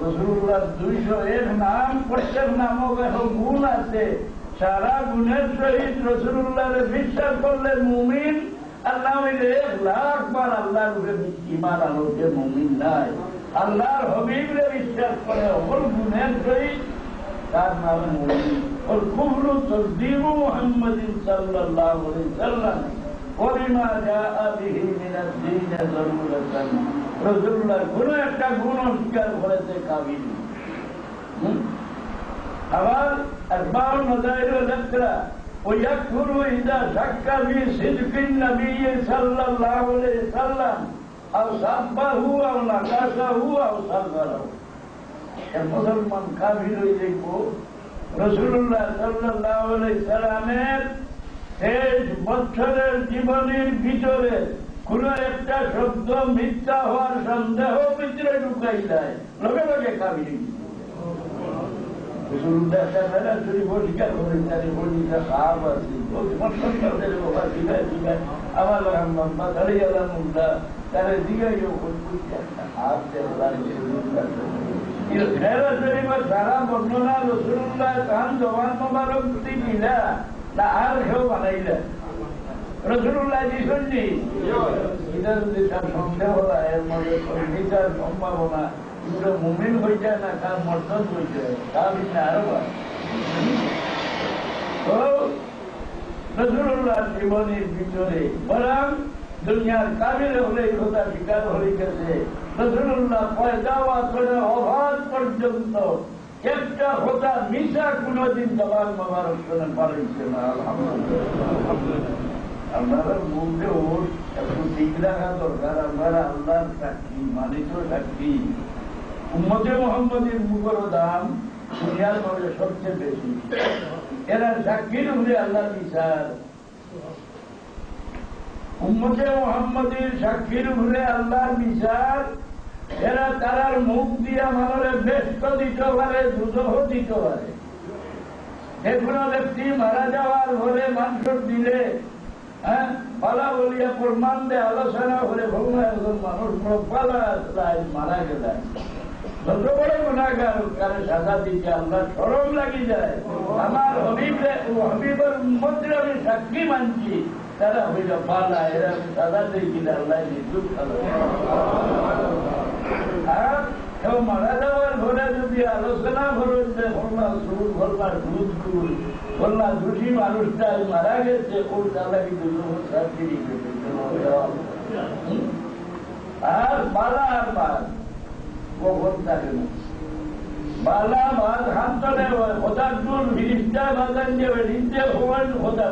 রসুল্লাহ 201 নাম, প্রত্যেক নামক এখন গুণ আছে। সারা গুণের সহিত রসুল্লাহরে বিশ্বাস করলে মুমিন, আল্লাহ 1,00,000 বার আল্লাহর উপরে ঈমান আনতে মুমিন নাই। আল্লাহর হবিবরে বিশ্বাস করে অকল গুণের সহিত, তার নাম মুমিন। ওর কুফরু তাসদীকু মুহাম্মাদিন সাল্লাল্লাহু আলাইহি ওয়াসাল্লাম ওয়াবিমা জাআ বিহি মিনাদ দীন যারুরাতান। রাসূলুল্লাহর কোন একটা গুণ অস্বীকার করেছে কাফির। আবার আসবাবুল মাযাহির যাত্রা ويكفر إذا شك في صدق النبي صلى الله عليه وسلم أو سبه أو نقصه أو صغره। মুসলমান কাফির হয়ে দেখব রাসূলুল্লাহ সাল্লাল্লাহু আলাইহি সাল্লামের 23 বছরের জীবনের ভিতরে কোন একটা শব্দ মিথ্যা হওয়ার সন্দেহ ভিতরে ঢুকাই যায়, লগে লগে কাফির। রসুল্লাহ তারা চুরি পরিষ্কার করে তাদের পরিষ্কা সাপ আছে আমার দাঁড়িয়ে গেলাম তারা দিঘাই সারা বর্ণনা রসুল্লাহ তাহান জবান মোবারক দিলা না আর কেউ বানাইলা রসুল্লাহ দিশনি। এটা যদি তার সন্দেহ হয় এর মধ্যে নিতার সম্ভাবনা মুমিন হয়ে যায় না, কার মর্দন হয়ে যায়, তার আরো রসুল্লাহ জীবনের ভিতরে বরং দুনিয়ার কাবিল হলে এই কথা স্বীকার হয়ে গেছে। রসুল্লাহ পয়দা করে অভাব পর্যন্ত একটা কথা মিশা কোনদিন জবান মোবারক শুনে পারেছে না। আপনারা মুখে ওর একটু ঠিক রাখা দরকার। আপনারা আল্লাহর সাক্ষী, মানিত সাক্ষী। উম্মতে মুহাম্মদের মুখের দাম দুনিয়ার মধ্যে সবচেয়ে বেশি। এরা সাক্ষীর উপরে আল্লাহর বিচার। উম্মতে মুহাম্মদের সাক্ষীর উপরে আল্লাহর বিচার। এরা তারার মুখ দিয়া মানুষের ব্যস্ত দিতে পারে, দুঃখ দিতে পারে। যে কোনো ব্যক্তি মারা যাওয়ার ঘরে মাংস দিলে পালা বলিয়া প্রমাণ দেয়, আলোচনা করে ভগবান একজন মানুষ পালা মারা গেলে যত বড় গুণাগার কারে সাজা দিতে আল্লাহ সরম লাগি যায়। আমার হবিবের উম্মতদের আমি সাক্ষী মানছি, তারা হইল পালা, এরা আমি সাজা দিই কিনা আল্লাহ নির্দোষ। আর কেউ মারা যাওয়ার ঘরে যদি আলোচনা করেন যে ভোলা সুর, ভোলা দুধ গুড়, ভোলা দোষী মানুষটা মারা গেছে, ওর তারা কিন্তু শাস্তি দিতে। আর বালা আর বাদ কখন থাকে না। বালা বাদ হাত চলে খোদার দূর ফিরিস্তা বাজান যাবে, নিচে হওয়ার খোদা